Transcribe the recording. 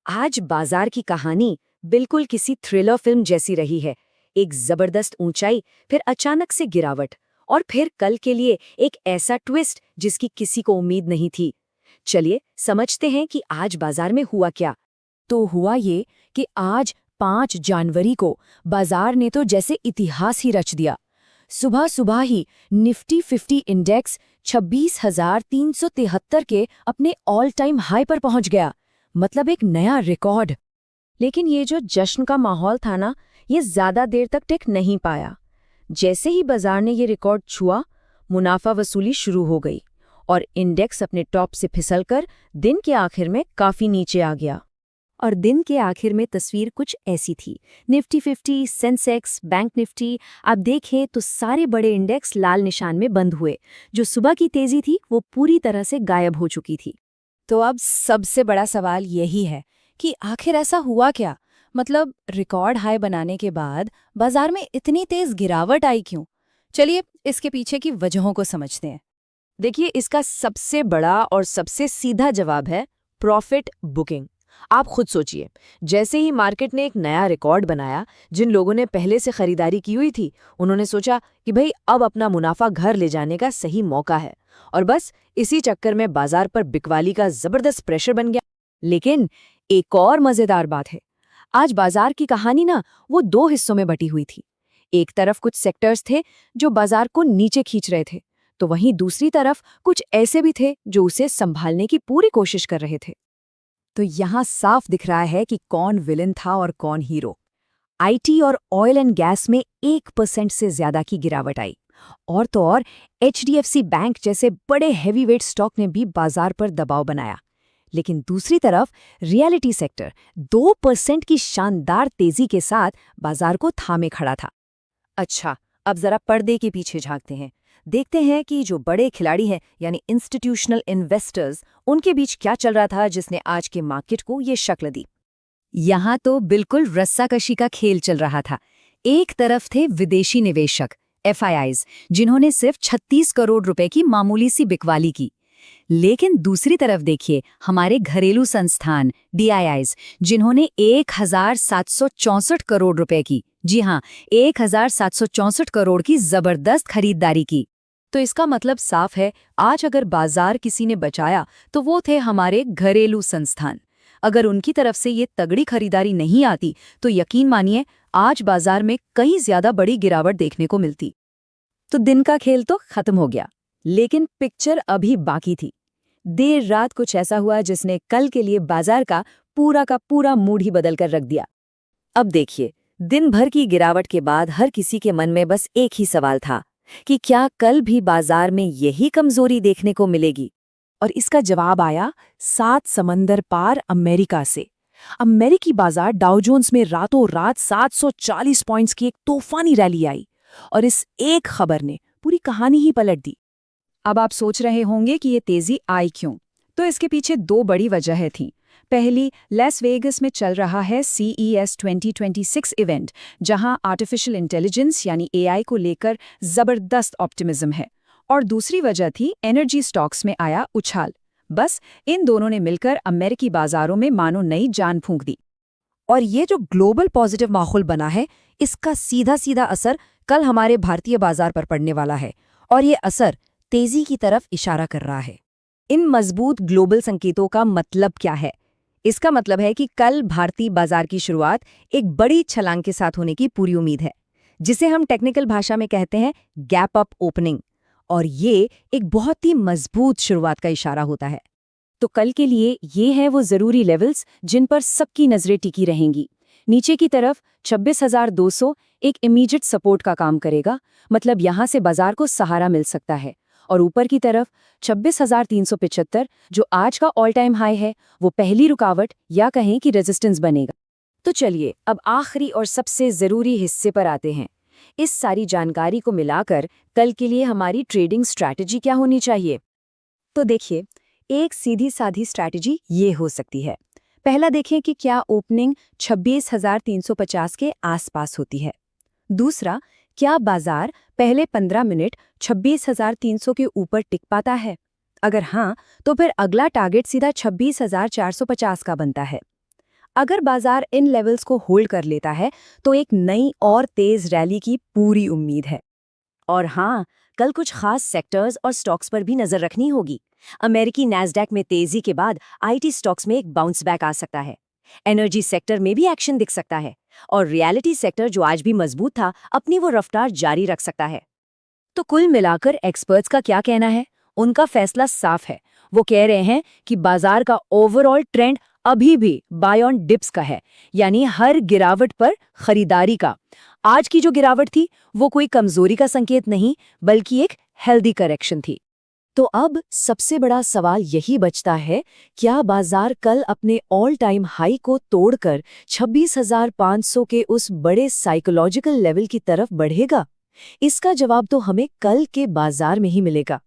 आज बाजार की कहानी बिल्कुल किसी थ्रिलर फिल्म जैसी रही है। एक जबरदस्त ऊंचाई, फिर अचानक से गिरावट, और फिर कल के लिए एक ऐसा ट्विस्ट जिसकी किसी को उम्मीद नहीं थी। चलिए समझते हैं कि आज बाजार में हुआ क्या। तो हुआ ये कि आज 5 जनवरी को बाजार ने तो जैसे इतिहास ही रच दिया। सुबह सुबह ही निफ्टी 50 इंडेक्स 26,373 के अपने ऑल टाइम हाई पर पहुंच गया। मतलब एक नया रिकॉर्ड। लेकिन ये जो जश्न का माहौल था ना, ये ज्यादा देर तक टिक नहीं पाया। जैसे ही बाजार ने ये रिकॉर्ड छुआ, मुनाफा वसूली शुरू हो गई और इंडेक्स अपने टॉप से फिसलकर दिन के आखिर में काफी नीचे आ गया। और दिन के आखिर में तस्वीर कुछ ऐसी थी। निफ्टी 50, सेंसेक्स, बैंक निफ्टी, आप देखें तो सारे बड़े इंडेक्स लाल निशान में बंद हुए। जो सुबह की तेजी थी वो पूरी तरह से गायब हो चुकी थी। तो अब सबसे बड़ा सवाल यही है कि आखिर ऐसा हुआ क्या। मतलब रिकॉर्ड हाई बनाने के बाद बाजार में इतनी तेज गिरावट आई क्यों। चलिए इसके पीछे की वजहों को समझते हैं। देखिए, इसका सबसे बड़ा और सबसे सीधा जवाब है प्रॉफिट बुकिंग। आप खुद सोचिए, जैसे ही मार्केट ने एक नया रिकॉर्ड बनाया, जिन लोगों ने पहले से खरीदारी की हुई थी उन्होंने सोचा कि भाई अब अपना मुनाफा घर ले जाने का सही मौका है, और बस इसी चक्कर में बाजार पर बिकवाली का जबरदस्त प्रेशर बन गया। लेकिन एक और मजेदार बात है, आज बाजार की कहानी ना वो दो हिस्सों में बटी हुई थी। एक तरफ कुछ सेक्टर्स थे जो बाजार को नीचे खींच रहे थे, तो वहीं दूसरी तरफ कुछ ऐसे भी थे जो उसे संभालने की पूरी कोशिश कर रहे थे। तो यहाँ साफ दिख रहा है कि कौन विलन था और कौन हीरो। आईटी और ऑयल एंड गैस में 1% से ज्यादा की गिरावट आई। और तो और एचडीएफसी बैंक जैसे बड़े हैवीवेट स्टॉक ने भी बाजार पर दबाव बनाया। लेकिन दूसरी तरफ रियलिटी सेक्टर 2% की शानदार तेजी के साथ बाजार को थामे खड़ा था। अच्छा, अब जरा पर्दे के पीछे झांकते हैं। देखते हैं कि जो बड़े खिलाड़ी हैं यानी इंस्टीट्यूशनल इन्वेस्टर्स, उनके बीच क्या चल रहा था जिसने आज के मार्केट को ये शक्ल दी। यहाँ तो बिल्कुल रस्साकशी का खेल चल रहा था। एक तरफ थे विदेशी निवेशक एफआईआईज, जिन्होंने सिर्फ 36 करोड़ रुपए की मामूली सी बिकवाली की। लेकिन दूसरी तरफ देखिए हमारे घरेलू संस्थान डीआईआईज, जिन्होंने 1,764 करोड़ रुपए की, जी हाँ, 1,764 करोड़ की जबरदस्त खरीदारी की। तो इसका मतलब साफ है, आज अगर बाजार किसी ने बचाया तो वो थे हमारे घरेलू संस्थान। अगर उनकी तरफ से ये तगड़ी खरीदारी नहीं आती तो यकीन मानिए आज बाजार में कहीं ज्यादा बड़ी गिरावट देखने को मिलती। तो दिन का खेल तो खत्म हो गया, लेकिन पिक्चर अभी बाकी थी। देर रात कुछ ऐसा हुआ जिसने कल के लिए बाजार का पूरा मूड ही बदल कर रख दिया। अब देखिए, दिन भर की गिरावट के बाद हर किसी के मन में बस एक ही सवाल था कि क्या कल भी बाजार में यही कमजोरी देखने को मिलेगी। और इसका जवाब आया 7 समंदर पार अमेरिका से। अमेरिकी बाजार डाउ जोन्स में रातों रात 740 पॉइंट्स की एक तूफानी रैली आई, और इस एक खबर ने पूरी कहानी ही पलट दी। अब आप सोच रहे होंगे कि ये तेजी आई क्यों। तो इसके पीछे दो बड़ी वजहें थीं। पहली, लास वेगस में चल रहा है CES 2026 इवेंट, जहां आर्टिफिशियल इंटेलिजेंस यानी AI को लेकर जबरदस्त ऑप्टिमिज्म है। और दूसरी वजह थी एनर्जी स्टॉक्स में आया उछाल। बस इन दोनों ने मिलकर अमेरिकी बाजारों में मानो नई जान फूंक दी। और ये जो ग्लोबल पॉजिटिव माहौल बना है, इसका सीधा सीधा असर कल हमारे भारतीय बाजार पर पड़ने वाला है, और ये असर तेजी की तरफ इशारा कर रहा है। इन मजबूत ग्लोबल संकेतों का मतलब क्या है? इसका मतलब है कि कल भारतीय बाजार की शुरुआत एक बड़ी छलांग के साथ होने की पूरी उम्मीद है, जिसे हम टेक्निकल भाषा में कहते हैं गैप अप ओपनिंग। और ये एक बहुत ही मजबूत शुरुआत का इशारा होता है। तो कल के लिए ये है वो जरूरी लेवल्स जिन पर सबकी नजरें टिकी रहेंगी। नीचे की तरफ 26,200 एक इमीडिएट सपोर्ट का काम करेगा, मतलब यहां से बाजार को सहारा मिल सकता है। और ऊपर की तरफ 26,375, जो आज का ऑल टाइम हाई है, वो पहली रुकावट या कहें कि रेजिस्टेंस बनेगा। तो चलिए अब आखिरी और सबसे जरूरी हिस्से पर आते हैं। इस सारी जानकारी को मिलाकर कल के लिए हमारी ट्रेडिंग स्ट्रैटेजी क्या होनी चाहिए? तो देखिए, एक सीधी साधी स्ट्रैटेजी ये हो सकती है। पहला देखें कि क्या ओपनिंग 26,350 के आसपास होती है। दूसरा, क्या बाजार पहले 15 मिनट 26,300 के ऊपर टिक पाता है? अगर हाँ, तो फिर अगला टारगेट सीधा 26,450 का बनता है। अगर बाजार इन लेवल्स को होल्ड कर लेता है तो एक नई और तेज रैली की पूरी उम्मीद है। और हाँ, कल कुछ खास सेक्टर्स और स्टॉक्स पर भी नजर रखनी होगी। अमेरिकी नैस्डैक में तेजी के बाद आईटी स्टॉक्स में एक बाउंस बैक आ सकता है। एनर्जी सेक्टर में भी एक्शन दिख सकता है और रियलिटी सेक्टर जो आज भी मजबूत था, अपनी वो रफ्तार जारी रख सकता है। तो कुल मिलाकर एक्सपर्ट्स का क्या कहना है? उनका फैसला साफ है। वो कह रहे हैं कि बाजार का ओवरऑल ट्रेंड अभी भी बाय ऑन डिप्स का है, यानी हर गिरावट पर खरीदारी का। आज की जो गिरावट थी वो कोई कमजोरी का संकेत नहीं, बल्कि एक हेल्दी करेक्शन थी। तो अब सबसे बड़ा सवाल यही बचता है, क्या बाजार कल अपने ऑल टाइम हाई को तोड़कर 26,500 के उस बड़े साइकोलॉजिकल लेवल की तरफ बढ़ेगा? इसका जवाब तो हमें कल के बाजार में ही मिलेगा।